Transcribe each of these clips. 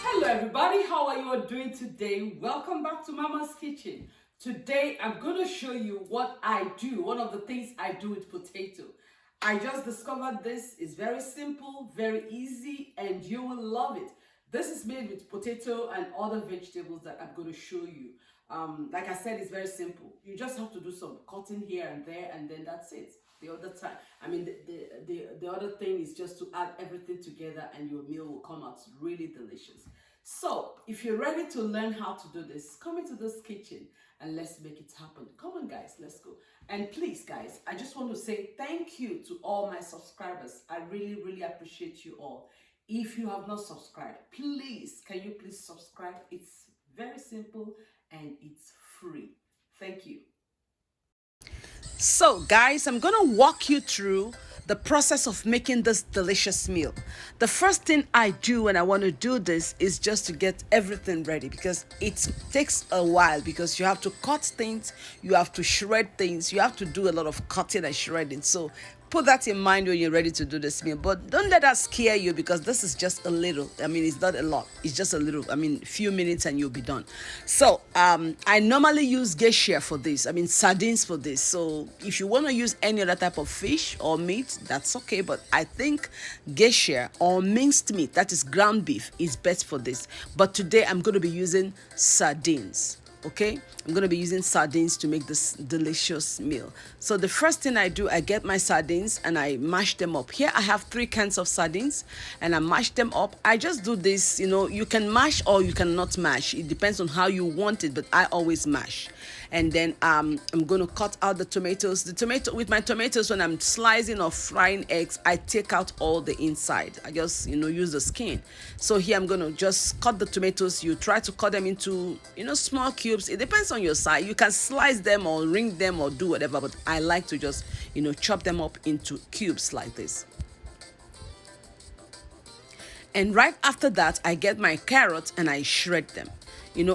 Hello everybody, how are you all doing today? Welcome back to Mama's Kitchen. Today I'm going to show you what I do, one of the things I do with potato. I just discovered this is very simple, very easy, and you will love it. This is made with potato and other vegetables that I'm going to show you. Like I said, it's very simple. You just have to do some cutting here and there, and then that's it. The other time, the other thing is just to add everything together, and your meal will come out really delicious. So, if you're ready to learn how to do this, come into this kitchen and let's make it happen. Come on, guys, let's go. And please, guys, I just want to say thank you to all my subscribers. I really, really appreciate you all. If you have not subscribed, please, can you please subscribe? It's very simple and it's free. Thank you. So guys, I'm gonna walk you through the process of making this delicious meal. The first thing I do when I want to do this is just to get everything ready, because it takes a while, because you have to cut things, you have to shred things, you have to do a lot of cutting and shredding. So put that in mind when you're ready to do this meal, but don't let that scare you, because this is just a little. It's not a lot, it's just a little. Few minutes and you'll be done. So I normally use geisha for this, sardines for this. So if you want to use any other type of fish or meat, that's okay, but I think geisha or minced meat, that is ground beef, is best for this. But today I'm going to be using sardines. Okay, I'm going to be using sardines to make this delicious meal. So the first thing I do, I get my sardines and I mash them up. Here I have 3 cans of sardines and I mash them up. I just do this, you can mash or you cannot mash. It depends on how you want it, but I always mash. And then I'm going to cut out the tomatoes. With my tomatoes, when I'm slicing or frying eggs, I take out all the inside. I just, use the skin. So here I'm going to just cut the tomatoes. You try to cut them into, small cubes. It depends on your size. You can slice them or ring them or do whatever, but I like to just, chop them up into cubes like this. And right after that, I get my carrots and I shred them.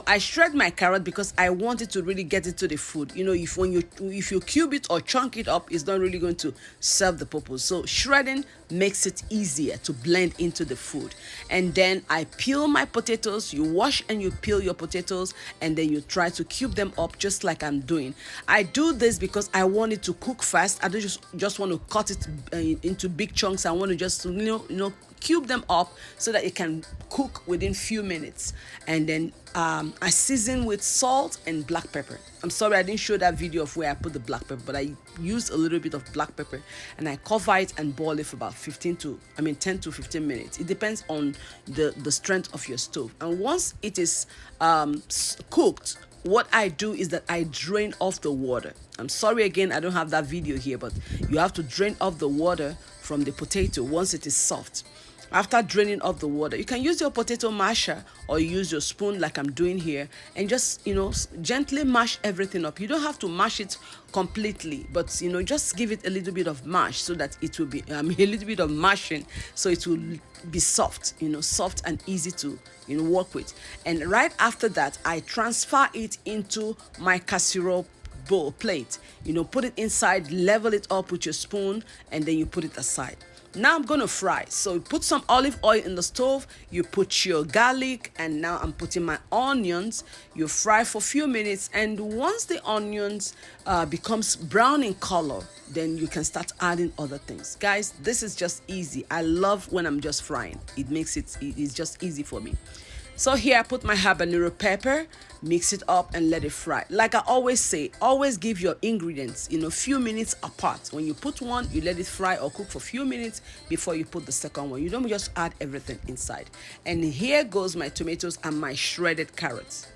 I shred my carrot because I want it to really get into the food. If you cube it or chunk it up, it's not really going to serve the purpose. So shredding makes it easier to blend into the food. And then I peel my potatoes. You wash and you peel your potatoes, and then you try to cube them up just like I'm doing. I do this because I want it to cook fast. I don't just want to cut it into big chunks. I want to just cube them up so that it can cook within few minutes. And then I season with salt and black pepper. I'm sorry I didn't show that video of where I put the black pepper, but I used a little bit of black pepper and I cover it and boil it for about 10 to 15 minutes. It depends on the strength of your stove. And once it is cooked, what I do is that I drain off the water. I'm sorry again, I don't have that video here, but you have to drain off the water from the potato once it is soft. After draining off the water, you can use your potato masher or use your spoon like I'm doing here, and just, gently mash everything up. You don't have to mash it completely, but, just give it a little bit of mash so that it will be, a little bit of mashing so it will be soft, soft and easy to, work with. And right after that, I transfer it into my casserole bowl plate. Put it inside, level it up with your spoon, and then you put it aside. Now I'm going to fry. So you put some olive oil in the stove, you put your garlic, and now I'm putting my onions. You fry for a few minutes, and once the onions becomes brown in color, then you can start adding other things. Guys, this is just easy. I love when I'm just frying. It's just easy for me. So here I put my habanero pepper, mix it up and let it fry. Like I always say, always give your ingredients, few minutes apart. When you put one, you let it fry or cook for a few minutes before you put the second one. You don't just add everything inside. And here goes my tomatoes and my shredded carrots.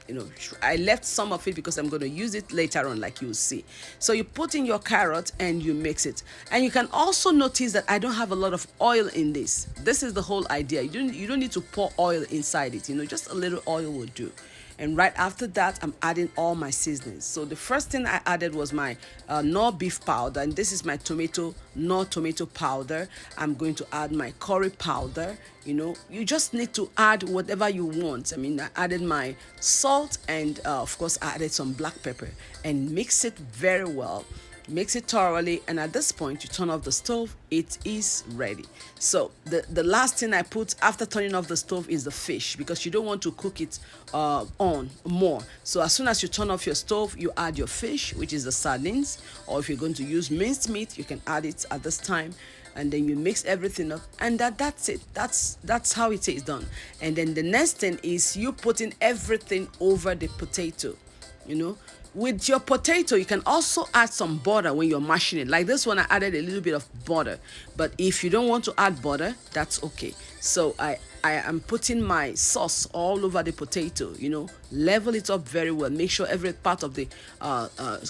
I left some of it because I'm going to use it later on, like you'll see. So you put in your carrot and you mix it. And you can also notice that I don't have a lot of oil in this. This is the whole idea. You don't need to pour oil inside it. Just a little oil will do. And right after that, I'm adding all my seasonings. So the first thing I added was my Knorr beef powder, and this is my Knorr tomato powder. I'm going to add my curry powder. You just need to add whatever you want. I added my salt, and of course I added some black pepper, and mix it very well. Mix it thoroughly, and at this point you turn off the stove. It is ready. So the last thing I put after turning off the stove is the fish, because you don't want to cook it on more. So as soon as you turn off your stove, you add your fish, which is the sardines, or if you're going to use minced meat, you can add it at this time, and then you mix everything up, and that's it. That's how it is done. And then the next thing is you putting everything over the potato. you know with your potato, you can also add some butter when you're mashing it. Like this one, I added a little bit of butter, but if you don't want to add butter, that's okay. So I am putting my sauce all over the potato. Level it up very well. Make sure every part of the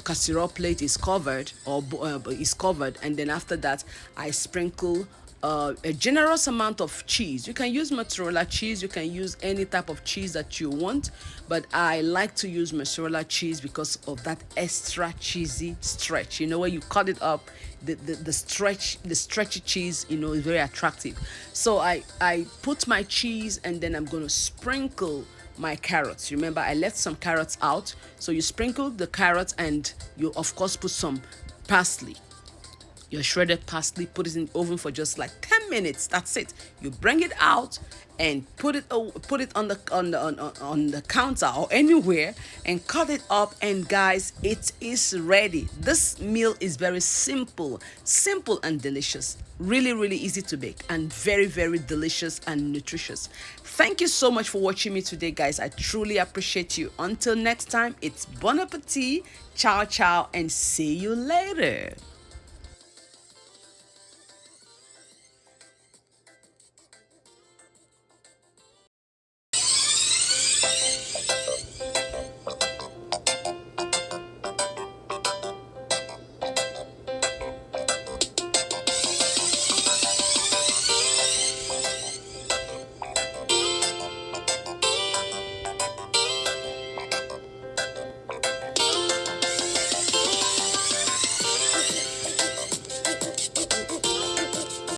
casserole plate is covered, and then after that I sprinkle a generous amount of cheese. You can use mozzarella cheese, you can use any type of cheese that you want, but I like to use mozzarella cheese because of that extra cheesy stretch. When you cut it up, the stretchy cheese, is very attractive. So I put my cheese, and then I'm going to sprinkle my carrots. Remember, I left some carrots out, so you sprinkle the carrots, and you of course put some parsley, your shredded parsley. Put it in the oven for just like 10 minutes. That's it. You bring it out and put it on the counter or anywhere, and cut it up, and guys, it is ready. This meal is very simple and delicious. Really, really easy to bake, and very, very delicious and nutritious. Thank you so much for watching me today, guys. I truly appreciate you. Until next time, it's bon appetit, ciao ciao, and see you later.